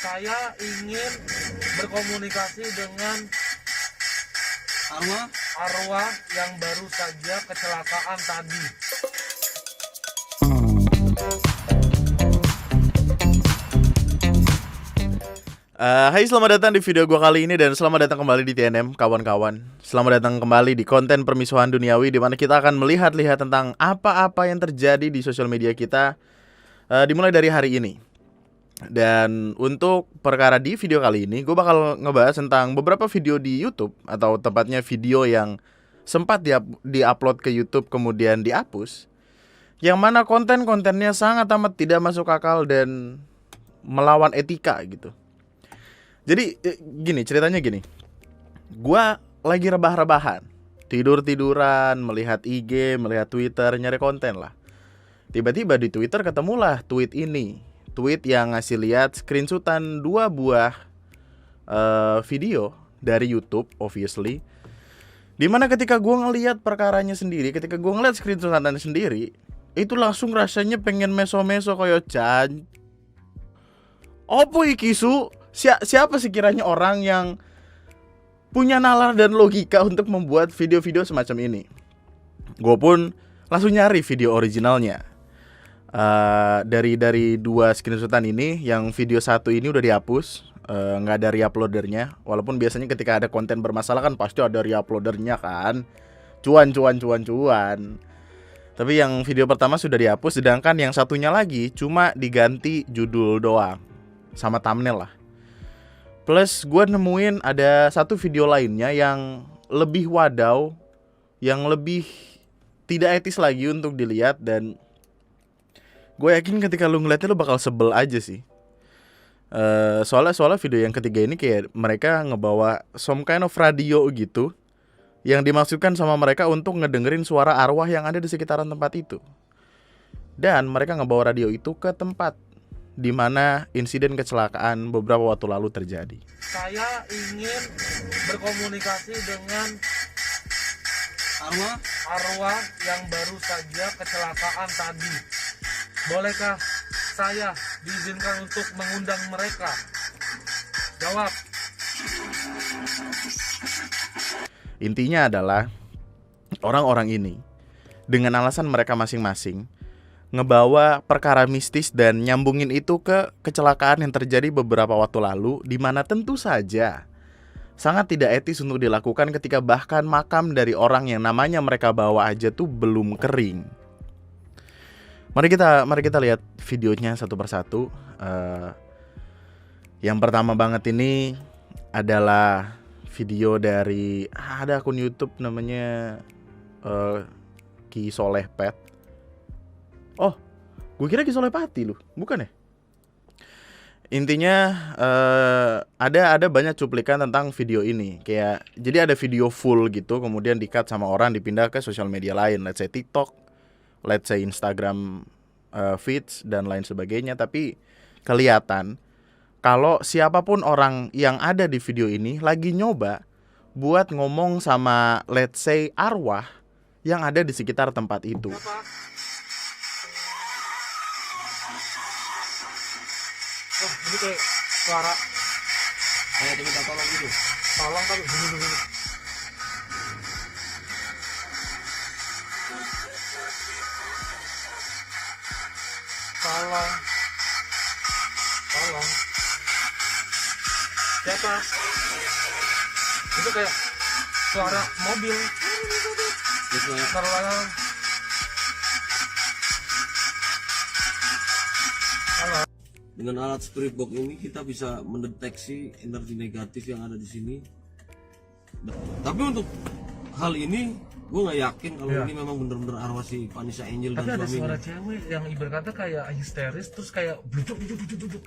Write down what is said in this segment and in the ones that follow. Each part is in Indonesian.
Saya ingin berkomunikasi dengan arwah yang baru saja kecelakaan tadi. Hai, selamat datang di video gua kali ini dan selamat datang kembali di TNM kawan-kawan. Selamat datang kembali di konten permisuhan duniawi, di mana kita akan melihat-lihat tentang apa-apa yang terjadi di sosial media kita dimulai dari hari ini. Dan untuk perkara di video kali ini, gue bakal ngebahas tentang beberapa video di YouTube, atau tepatnya video yang sempat di-upload ke YouTube kemudian dihapus, yang mana konten-kontennya sangat amat tidak masuk akal dan melawan etika gitu. Jadi ceritanya gini. Gua lagi rebah-rebahan, tidur-tiduran, melihat IG, melihat Twitter, nyari konten lah. Tiba-tiba di Twitter ketemulah tweet ini. Tweet yang ngasih lihat screenshotan 2 buah video dari YouTube, obviously. Dimana ketika gua ngelihat perkaranya sendiri, ketika gua ngeliat screenshotannya sendiri, itu langsung rasanya pengen meso-meso koyo Chan. Opo iki su? Siapa sekiranya orang yang punya nalar dan logika untuk membuat video-video semacam ini? Gue pun langsung nyari video originalnya. Dari 2 screenshotan ini, yang video 1 ini udah dihapus, nggak ada reuploadernya. Walaupun biasanya ketika ada konten bermasalah kan pasti ada reuploadernya kan. Cuan. Tapi yang video pertama sudah dihapus, sedangkan yang satunya lagi cuma diganti judul doang sama thumbnail lah. Plus gue nemuin ada satu video lainnya yang lebih wadaw, yang lebih tidak etis lagi untuk dilihat. Dan gue yakin ketika lu ngeliatnya lu bakal sebel aja sih. Soalnya video yang ketiga ini kayak mereka ngebawa some kind of radio gitu, yang dimaksudkan sama mereka untuk ngedengerin suara arwah yang ada di sekitaran tempat itu. Dan mereka ngebawa radio itu ke tempat di mana insiden kecelakaan beberapa waktu lalu terjadi. Saya ingin berkomunikasi dengan arwah yang baru saja kecelakaan tadi. Bolehkah saya diizinkan untuk mengundang mereka? Jawab. Intinya adalah orang-orang ini dengan alasan mereka masing-masing ngebawa perkara mistis dan nyambungin itu ke kecelakaan yang terjadi beberapa waktu lalu, di mana tentu saja sangat tidak etis untuk dilakukan ketika bahkan makam dari orang yang namanya mereka bawa aja tuh belum kering. Mari kita lihat videonya satu persatu. Yang pertama banget ini adalah video dari ada akun YouTube namanya Ki Soleh Pet. Oh, gue kira Ki Soleh Pati lu, bukan ya? Intinya ada banyak cuplikan tentang video ini. Kayak jadi ada video full gitu, kemudian di-cut sama orang, dipindah ke sosial media lain, let's say TikTok, let's say Instagram feeds dan lain sebagainya. Tapi kelihatan kalau siapapun orang yang ada di video ini lagi nyoba buat ngomong sama let's say arwah yang ada di sekitar tempat itu. Oh, ini kayak suara Kayak diminta tolong gitu. tolong tapi begini. Tolong. Siapa? Itu kayak suara mobil. Gitu ya. Halo. Dengan alat spirit box ini kita bisa mendeteksi energi negatif yang ada di sini. Tapi untuk hal ini gue nggak yakin kalau Iya. ini memang benar-benar arwah si Vanessa Angel Tapi dan ada suara suaminya. cewek yang ibarat kata kayak histeris, terus kayak bluduk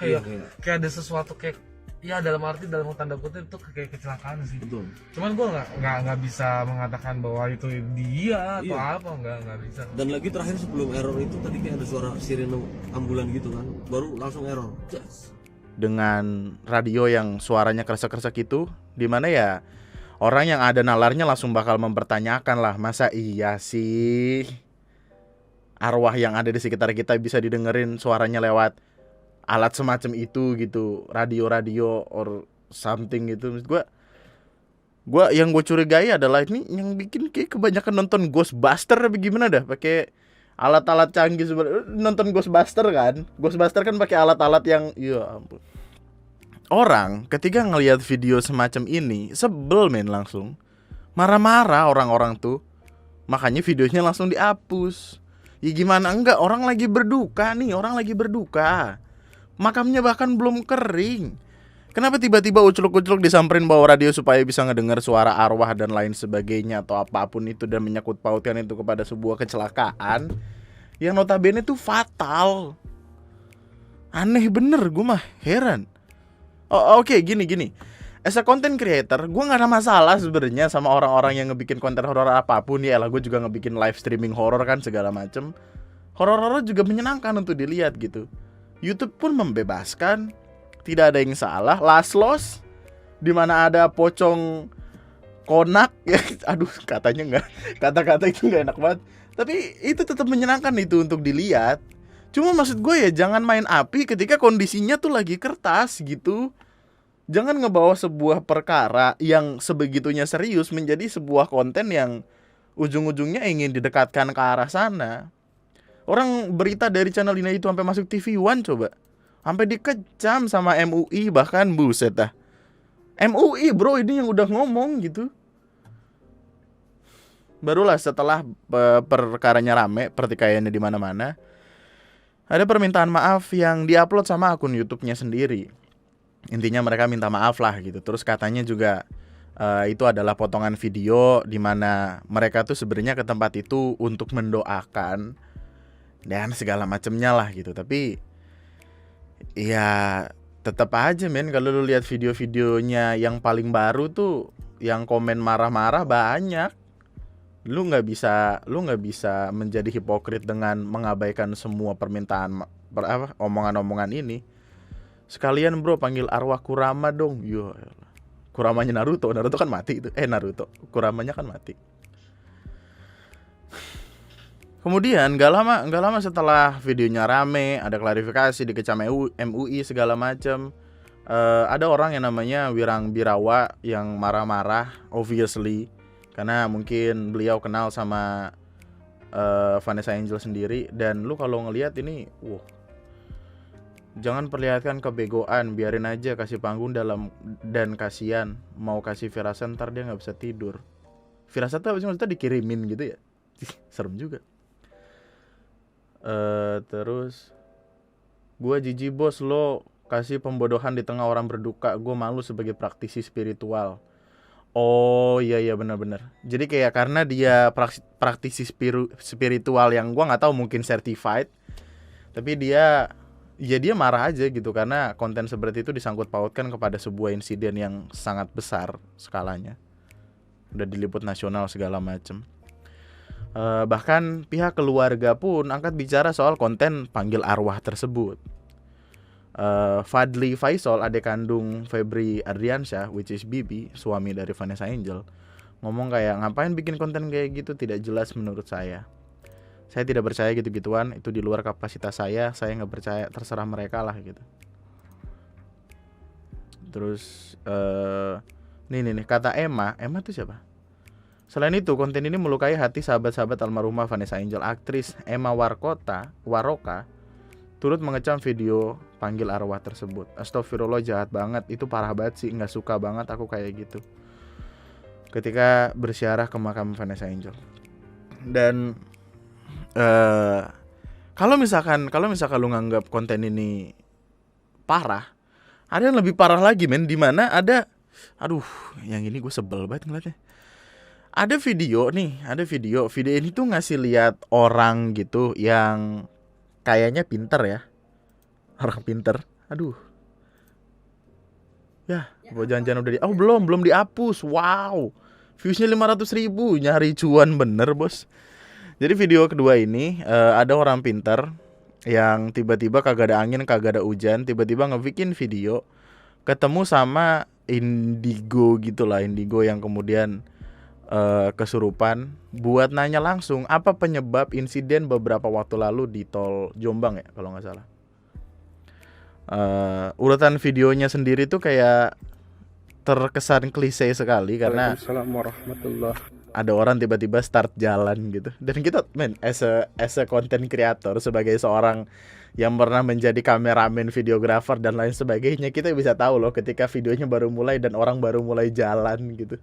Iya, kayak ada sesuatu kayak, ya dalam arti dalam tanda kutip itu kayak kecelakaan sih. Betul. Cuman gue nggak bisa mengatakan bahwa itu dia atau Iya. apa, nggak bisa. Dan lagi terakhir sebelum error itu tadi kayak ada suara sirene ambulan gitu kan, baru langsung error. Jas. Dengan radio yang suaranya kresek-kresek itu, dimana ya orang yang ada nalarnya langsung bakal mempertanyakan lah, masa iya sih arwah yang ada di sekitar kita bisa didengerin suaranya lewat alat semacam itu gitu, radio or something gitu. Maksud gua yang gue curigai adalah ini yang bikin kayak kebanyakan nonton Ghostbuster apa gimana dah, pakai alat-alat canggih nonton Ghostbuster kan. Ghostbuster kan pakai alat-alat yang ya ampun. Orang ketika ngelihat video semacam ini sebel men, langsung marah-marah orang-orang tuh. Makanya videonya langsung dihapus. Ya gimana enggak, orang lagi berduka nih, orang lagi berduka. Makamnya bahkan belum kering. Kenapa tiba-tiba ucluk-ucluk disamperin bawa radio supaya bisa ngedengar suara arwah dan lain sebagainya atau apapun itu, dan menyangkut pautkan itu kepada sebuah kecelakaan yang notabene tuh fatal. Aneh bener, gue mah heran. Oke, gini. As a content creator, gue gak ada masalah sebenarnya sama orang-orang yang ngebikin konten horor apapun. Ya lah, gue juga ngebikin live streaming horor kan segala macem. Horor-horor juga menyenangkan untuk dilihat gitu. YouTube pun membebaskan, tidak ada yang salah. Last Loss, dimana ada pocong konak ya, aduh katanya nggak, kata-kata itu nggak enak banget. Tapi itu tetap menyenangkan itu untuk dilihat. Cuma maksud gue ya jangan main api ketika kondisinya tuh lagi kertas gitu. Jangan ngebawa sebuah perkara yang sebegitunya serius menjadi sebuah konten yang ujung-ujungnya ingin didekatkan ke arah sana. Orang berita dari channel ini itu sampai masuk TV One coba. Sampai dikecam sama MUI bahkan, buset dah. MUI bro, ini yang udah ngomong gitu. Barulah setelah perkaranya rame, pertikaiannya di mana-mana, ada permintaan maaf yang diupload sama akun YouTube-nya sendiri. Intinya mereka minta maaf lah gitu. Terus katanya juga itu adalah potongan video di mana mereka tuh sebenarnya ke tempat itu untuk mendoakan dan segala macemnya lah gitu. Tapi ya tetap aja men, kalau lu lihat video-videonya yang paling baru tuh yang komen marah-marah banyak. Lu nggak bisa menjadi hipokrit dengan mengabaikan semua permintaan omongan-omongan ini. Sekalian bro, panggil arwah Kurama dong. Yo, Kuramanya Naruto kan mati itu. Kuramanya kan mati. Kemudian gak lama setelah videonya rame, ada klarifikasi, dikecam MUI segala macam. Ada orang yang namanya Wirang Birawa yang marah-marah, obviously, karena mungkin beliau kenal sama Vanessa Angel sendiri. Dan lu kalau ngelihat ini, jangan perlihatkan kebegoan, biarin aja, kasih panggung dalam, dan kasihan mau kasih firasat ntar dia nggak bisa tidur. Firasat tuh apa sih maksudnya, dikirimin gitu ya? Serem juga. Terus gue jijik bos, lo kasih pembodohan di tengah orang berduka, gue malu sebagai praktisi spiritual. Oh iya benar-benar. Jadi kayak karena dia praktisi spiritual yang gue nggak tahu, mungkin certified, tapi dia marah aja gitu karena konten seperti itu disangkut pautkan kepada sebuah insiden yang sangat besar skalanya, udah diliput nasional segala macem. Bahkan pihak keluarga pun angkat bicara soal konten panggil arwah tersebut. Fadli Faisal, adik kandung Febri Ardiansyah, which is Bibi, suami dari Vanessa Angel, ngomong kayak, ngapain bikin konten kayak gitu, tidak jelas menurut saya. Saya tidak percaya gitu-gituan, itu di luar kapasitas saya nggak percaya, terserah mereka lah gitu. Terus nih kata Emma tuh siapa? Selain itu, konten ini melukai hati sahabat-sahabat almarhumah Vanessa Angel. Aktris Emma Waroka turut mengecam video panggil arwah tersebut. Astagfirullah, jahat banget, itu parah banget sih, nggak suka banget aku kayak gitu ketika bersiarah ke makam Vanessa Angel. Dan kalau misalkan lu nganggap konten ini parah, ada yang lebih parah lagi men, dimana ada, yang ini gue sebel banget ngeliatnya. Ada video ini tuh ngasih lihat orang gitu yang kayaknya pinter ya, orang pinter. Jangan-jangan udah belum dihapus. Wow, viewsnya 500.000, nyari cuan bener bos. Jadi video kedua ini ada orang pinter yang tiba-tiba kagak ada angin, kagak ada hujan, tiba-tiba ngebikin video ketemu sama indigo gitulah, indigo yang kemudian kesurupan, buat nanya langsung apa penyebab insiden beberapa waktu lalu di tol Jombang ya kalau nggak salah. urutan videonya sendiri tuh kayak terkesan klise sekali karena Waalaikumsalam warahmatullahi. ada orang tiba-tiba start jalan gitu. Dan kita as a content creator, sebagai seorang yang pernah menjadi kameramen, videografer dan lain sebagainya, kita bisa tahu loh ketika videonya baru mulai dan orang baru mulai jalan gitu.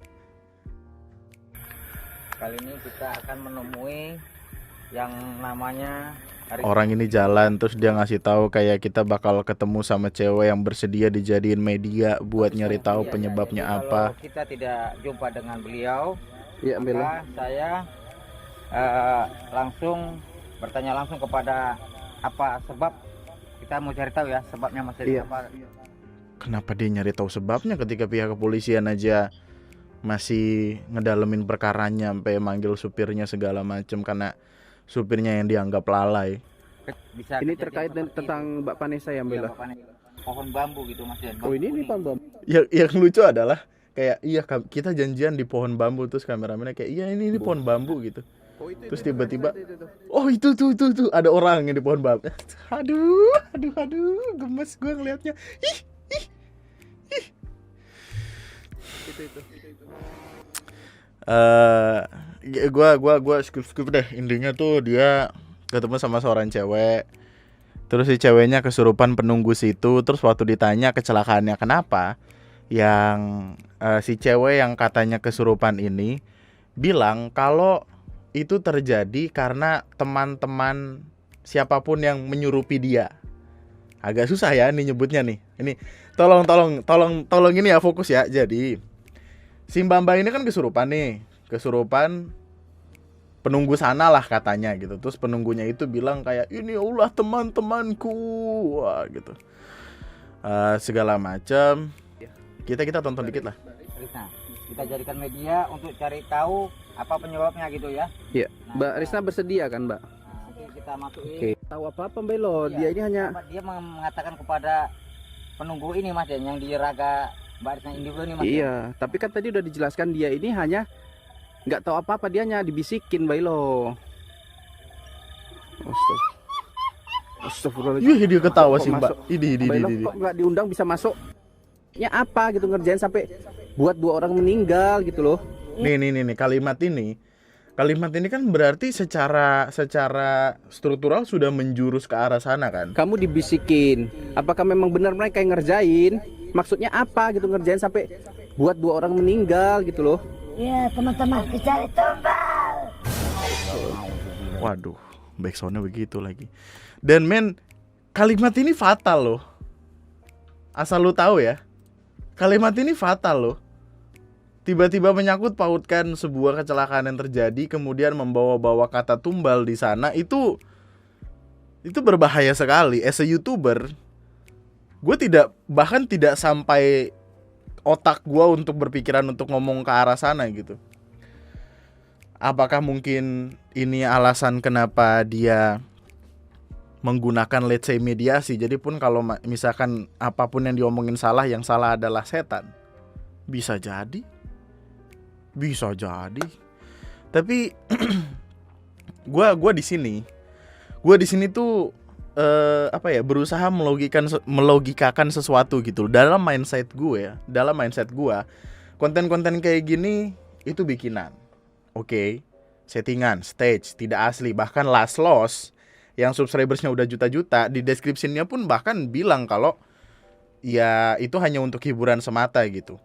Kali ini kita akan menemui yang namanya Orang ini jalan terus dia ngasih tahu kayak kita bakal ketemu sama cewek yang bersedia dijadiin media buat nyari tahu penyebabnya Jadi apa. kalau kita tidak jumpa dengan beliau, Ya, Bella. maka saya langsung bertanya langsung kepada apa sebab, kita mau cari tahu ya sebabnya Mas Dedi. Iya. Apa Kenapa dia nyari tahu sebabnya ketika pihak kepolisian aja masih ngedalemin perkaranya sampai manggil supirnya segala macem karena supirnya yang dianggap lalai. bisa Ini kejadian terkait dengan seperti tentang Mbak Vanessa ya, itu? Iya, Bella. Bapak Nek. Pohon bambu gitu Mas Den. Oh, ini Pak Bam. Yang lucu adalah kayak iya kita janjian di pohon bambu, terus kameramennya kayak iya ini pohon bambu gitu. Oh, itu. Terus tiba-tiba oh itu tuh ada orang yang di pohon bambu. Aduh gemes gue ngelihatnya. Itu. Gua skip deh. Intinya tuh dia ketemu sama seorang cewek. Terus si ceweknya kesurupan penunggu situ. Terus waktu ditanya kecelakaannya kenapa, yang si cewek yang katanya kesurupan ini bilang kalau itu terjadi karena teman-teman siapapun yang menyurupi dia. Agak susah ya nih nyebutnya nih. Ini tolong ini ya, fokus ya. Jadi si Mbak ini kan kesurupan nih. Kesurupan penunggu sana lah katanya gitu. Terus penunggunya itu bilang kayak ini Allah teman-temanku. Wah gitu. Segala macam. Kita tonton dikit lah. Nah, kita jadikan media untuk cari tahu apa penyebabnya gitu ya. Iya. Mbak Risna bersedia kan, Mbak? Nah, nanti kita masukin. Oke. Tahu apa Belo? Iya, Dia ini hanya dia mengatakan kepada penunggu ini Mas Den yang di Raga Mbak Risna ini dulu nih Mas Den. iya, tapi kan tadi udah dijelaskan dia ini hanya nggak tahu apa-apa, dia hanya dibisikin Belo. Astagfirullahaladzim. Yuh dia ketawa Kok sih Mbak. masuk? Ini. Belo kok nggak diundang bisa masuk? Ya apa gitu ngerjain sampai buat 2 orang meninggal gitu loh. Nih kalimat ini. Kalimat ini kan berarti secara struktural sudah menjurus ke arah sana kan? Kamu dibisikin. Apakah memang benar mereka yang ngerjain? Maksudnya apa gitu ngerjain sampai buat 2 orang meninggal gitu loh. Ya teman-teman dicari tumbal. Waduh, backsoundnya begitu lagi. Dan men, kalimat ini fatal loh. Asal lu tahu ya, kalimat ini fatal loh. Tiba-tiba menyangkut pautkan sebuah kecelakaan yang terjadi, kemudian membawa-bawa kata tumbal di sana, itu berbahaya sekali. As a YouTuber, gue bahkan tidak sampai otak gue untuk berpikiran untuk ngomong ke arah sana gitu. Apakah mungkin ini alasan kenapa dia menggunakan let's say mediasi? Jadi pun kalau misalkan apapun yang diomongin salah, yang salah adalah setan. Bisa jadi. Tapi gue di sini tuh berusaha melogikakan sesuatu gitu dalam mindset gue. Konten-konten kayak gini itu bikinan. Oke. Settingan, stage, tidak asli. Bahkan Last Loss yang subscribersnya udah juta-juta, di deskripsinya pun bahkan bilang kalau ya itu hanya untuk hiburan semata gitu.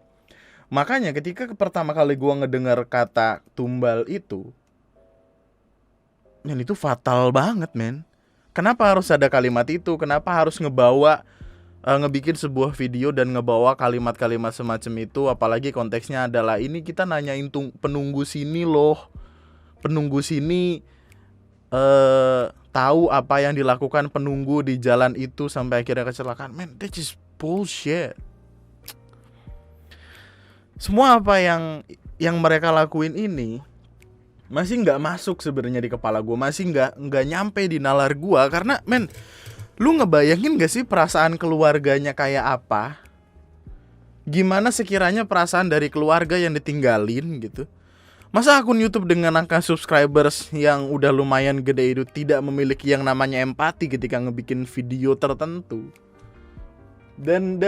Makanya ketika pertama kali gue ngedengar kata tumbal itu, men, itu fatal banget men. Kenapa harus ada kalimat itu? Kenapa harus ngebikin sebuah video dan ngebawa kalimat-kalimat semacam itu? Apalagi konteksnya adalah ini kita nanyain penunggu sini loh. Penunggu sini tahu apa yang dilakukan penunggu di jalan itu sampai akhirnya kecelakaan. Man, that is bullshit. Semua apa yang mereka lakuin ini masih nggak masuk sebenarnya di kepala gue, masih nggak nyampe di nalar gue. Karena men, lu ngebayangin gak sih perasaan keluarganya kayak apa? Gimana sekiranya perasaan dari keluarga yang ditinggalin gitu? Masa akun YouTube dengan angka subscribers yang udah lumayan gede itu tidak memiliki yang namanya empati ketika ngebikin video tertentu? Dan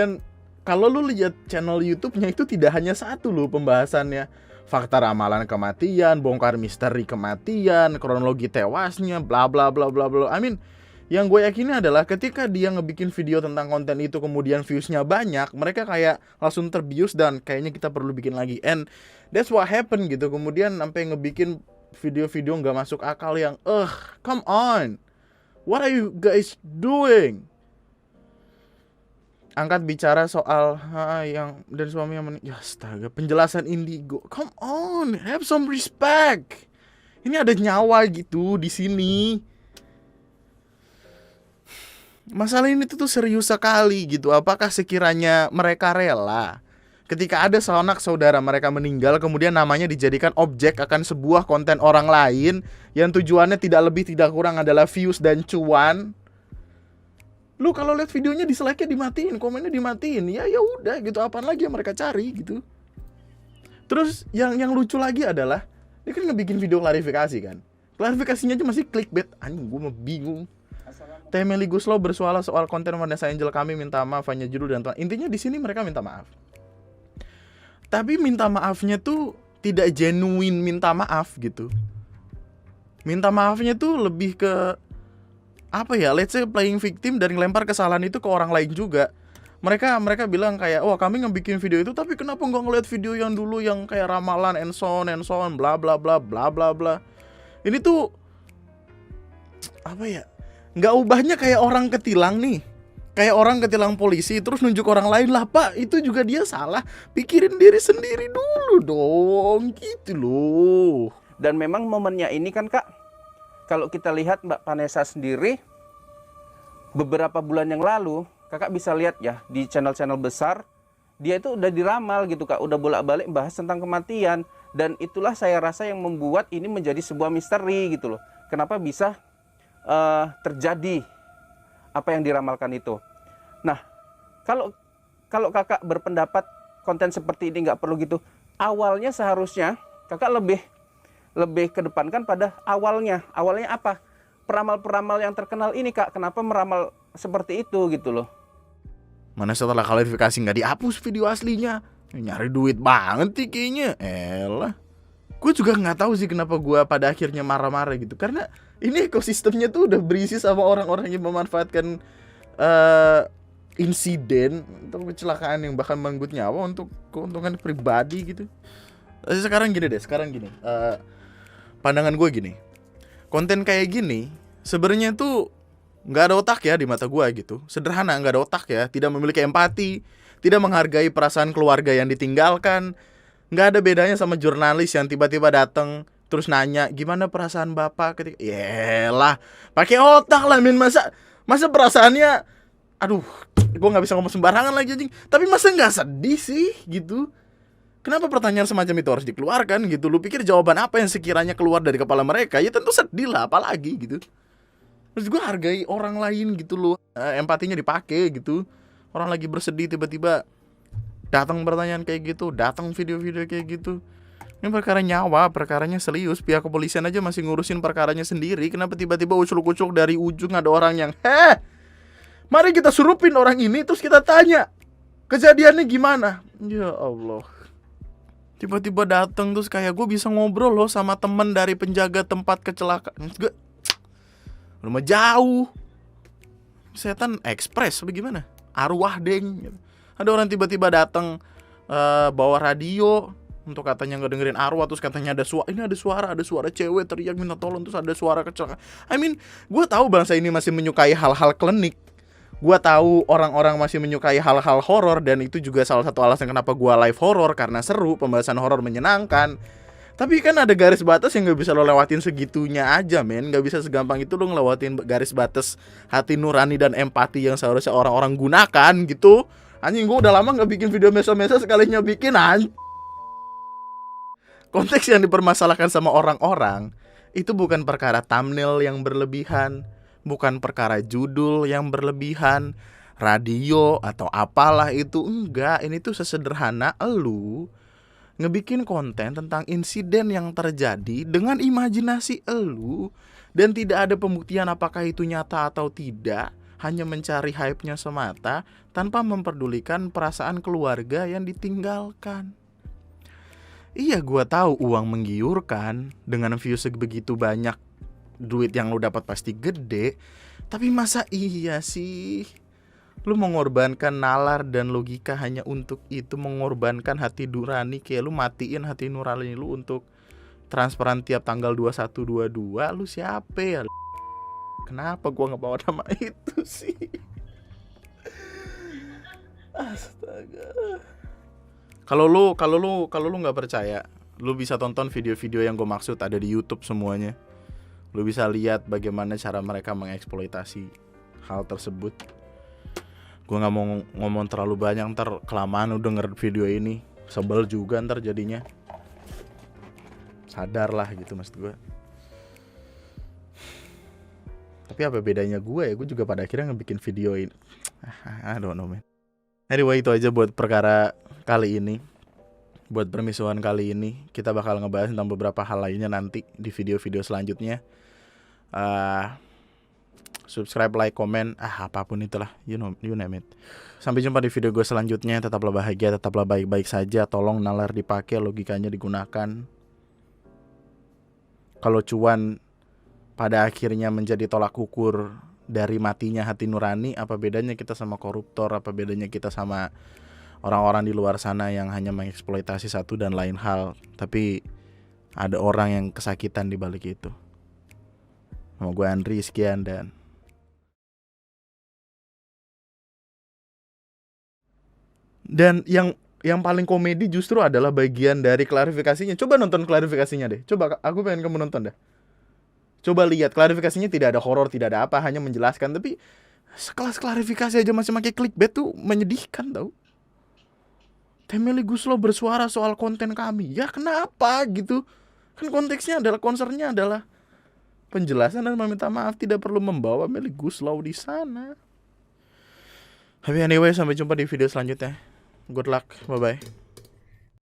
kalau lu lihat channel YouTube-nya itu tidak hanya satu loh pembahasannya. Fakta ramalan kematian, bongkar misteri kematian, kronologi tewasnya, bla bla bla bla bla. I mean, yang gue yakini adalah ketika dia ngebikin video tentang konten itu kemudian views-nya banyak, mereka kayak langsung terbius dan kayaknya kita perlu bikin lagi. And that's what happened gitu. Kemudian sampai ngebikin video-video nggak masuk akal yang come on. What are you guys doing? Angkat bicara soal yang dan suami yang ya astaga, penjelasan Indigo. Come on, have some respect. Ini ada nyawa gitu di sini. Masalah ini tuh serius sekali gitu. Apakah sekiranya mereka rela ketika ada sanak saudara mereka meninggal kemudian namanya dijadikan objek akan sebuah konten orang lain yang tujuannya tidak lebih tidak kurang adalah views dan cuan? Lu kalau lihat videonya dislike-nya dimatiin, komennya dimatiin, ya udah gitu, apaan lagi yang mereka cari gitu. Terus yang lucu lagi adalah dia kan ngebikin video klarifikasi kan. Klarifikasinya aja masih clickbait. Anjing, gue mah bingung. Temeli Guslo bersuara soal konten Vanessa Angel, kami minta maaf hanya judul dan intinya di sini mereka minta maaf. Tapi minta maafnya tuh tidak genuine minta maaf gitu. Minta maafnya tuh lebih ke apa ya, let's say playing victim dan ngelempar kesalahan itu ke orang lain juga. Mereka bilang kayak, wah kami ngebikin video itu tapi kenapa nggak ngeliat video yang dulu yang kayak ramalan and so on bla bla bla bla bla bla. Ini tuh apa ya, nggak ubahnya kayak orang ketilang nih, kayak orang ketilang polisi terus nunjuk orang lain lah, Pak itu juga dia salah, pikirin diri sendiri dulu dong gitu loh. Dan memang momennya ini kan Kak, kalau kita lihat Mbak Vanessa sendiri beberapa bulan yang lalu, Kakak bisa lihat ya di channel-channel besar, dia itu udah diramal gitu Kak, udah bolak-balik bahas tentang kematian. Dan itulah saya rasa yang membuat ini menjadi sebuah misteri gitu loh. Kenapa bisa terjadi apa yang diramalkan itu. Nah, kalau Kakak berpendapat konten seperti ini nggak perlu gitu, awalnya seharusnya Kakak lebih kedepankan pada awalnya. Awalnya apa? Peramal-peramal yang terkenal ini Kak, kenapa meramal seperti itu gitu loh. Mana setelah klarifikasi nggak dihapus video aslinya. Nyari duit banget sih kayaknya. Elah. Gue juga nggak tahu sih kenapa gue pada akhirnya marah-marah gitu. Karena ini ekosistemnya tuh udah berisi sama orang-orang yang memanfaatkan insiden atau kecelakaan yang bahkan merenggut nyawa untuk keuntungan pribadi gitu. Sekarang gini. Pandangan gue gini. Konten kayak gini sebenarnya tuh nggak ada otak ya di mata gue gitu. Sederhana, nggak ada otak ya. Tidak memiliki empati, tidak menghargai perasaan keluarga yang ditinggalkan. Nggak ada bedanya sama jurnalis yang tiba-tiba datang terus nanya gimana perasaan bapak ketika, yelah, pakai otak lah min, masa perasaannya, aduh, gue nggak bisa ngomong sembarangan lagi anjing. Tapi masa nggak sedih sih gitu? Kenapa pertanyaan semacam itu harus dikeluarkan gitu? Lu pikir jawaban apa yang sekiranya keluar dari kepala mereka? Ya tentu sedih lah, apalagi gitu. Terus gue hargai orang lain gitu loh, empatinya dipakai gitu. Orang lagi bersedih tiba-tiba datang pertanyaan kayak gitu, datang video-video kayak gitu. Ini perkara nyawa, perkaranya serius. Pihak kepolisian aja masih ngurusin perkaranya sendiri. Kenapa tiba-tiba ucuk-ucuk dari ujung ada orang yang, mari kita surupin orang ini terus kita tanya kejadiannya gimana? Ya Allah. Tiba-tiba datang terus kayak gue bisa ngobrol loh sama temen dari penjaga tempat kecelakaan. Rumah jauh. Setan ekspres bagaimana? Arwah deng. Ada orang tiba-tiba datang bawa radio untuk katanya nggak dengerin arwah, terus katanya ada suara cewek teriak minta tolong, terus ada suara kecelakaan. I mean, gue tahu bangsa ini masih menyukai hal-hal klinik. Gue tahu orang-orang masih menyukai hal-hal horor, dan itu juga salah satu alasan kenapa gue live horor, karena seru, pembahasan horor menyenangkan. Tapi kan ada garis batas yang nggak bisa lo lewatin segitunya aja, men. Nggak bisa segampang itu lo ngelewatin garis batas hati nurani dan empati yang seharusnya orang-orang gunakan gitu. Anjing, gue udah lama nggak bikin video meso-meso, sekalinya bikin konteks yang dipermasalahkan sama orang-orang itu bukan perkara thumbnail yang berlebihan, bukan perkara judul yang berlebihan, radio atau apalah itu. Enggak, ini tuh sesederhana elu ngebikin konten tentang insiden yang terjadi dengan imajinasi elu, dan tidak ada pembuktian apakah itu nyata atau tidak. hanya mencari hype-nya semata tanpa memperdulikan perasaan keluarga yang ditinggalkan. Iya, gua tahu uang menggiurkan, dengan views sebegitu banyak, duit yang lu dapat pasti gede. Tapi masa iya sih lu mengorbankan nalar dan logika hanya untuk itu, mengorbankan hati nurani, kayak lu matiin hati nurani lu untuk transparan tiap tanggal 21/22. Lu siapa ya? Kenapa gua ngebawa nama itu sih? Astaga. Kalau lu nggak percaya, lu bisa tonton video-video yang gue maksud, ada di YouTube semuanya. Lu bisa lihat bagaimana cara mereka mengeksploitasi hal tersebut. Gue nggak mau ngomong terlalu banyak, ntar kelamaan lu denger video ini, sebel juga ntar jadinya. Sadar lah gitu maksud gue. Tapi apa bedanya gue ya? Gue juga pada akhirnya ngebikin video ini. I don't know man. Anyway, itu aja buat perkara kali ini. Buat permisuhan kali ini, kita bakal ngebahas tentang beberapa hal lainnya nanti di video-video selanjutnya. Subscribe, like, komen, apapun itulah, you name it. Sampai jumpa di video gue selanjutnya. Tetaplah bahagia, tetaplah baik-baik saja. Tolong nalar dipakai, logikanya digunakan. Kalau cuan pada akhirnya menjadi tolak ukur dari matinya hati nurani, apa bedanya kita sama koruptor? Apa bedanya kita sama orang-orang di luar sana yang hanya mengeksploitasi satu dan lain hal, tapi ada orang yang kesakitan di balik itu. Nama gue Andri, sekian dan yang paling komedi justru adalah bagian dari klarifikasinya. Coba nonton klarifikasinya deh. Coba, aku pengen kamu nonton deh. Coba lihat klarifikasinya, tidak ada horor, tidak ada apa, hanya menjelaskan. Tapi sekelas klarifikasi aja masih pakai clickbait tuh menyedihkan tau. Meli Guslow bersuara soal konten kami. Ya kenapa gitu? Kan konteksnya adalah, concernnya adalah penjelasan dan meminta maaf, tidak perlu membawa Meli Guslow di sana. Tapi anyway, sampai jumpa di video selanjutnya. Good luck, bye-bye.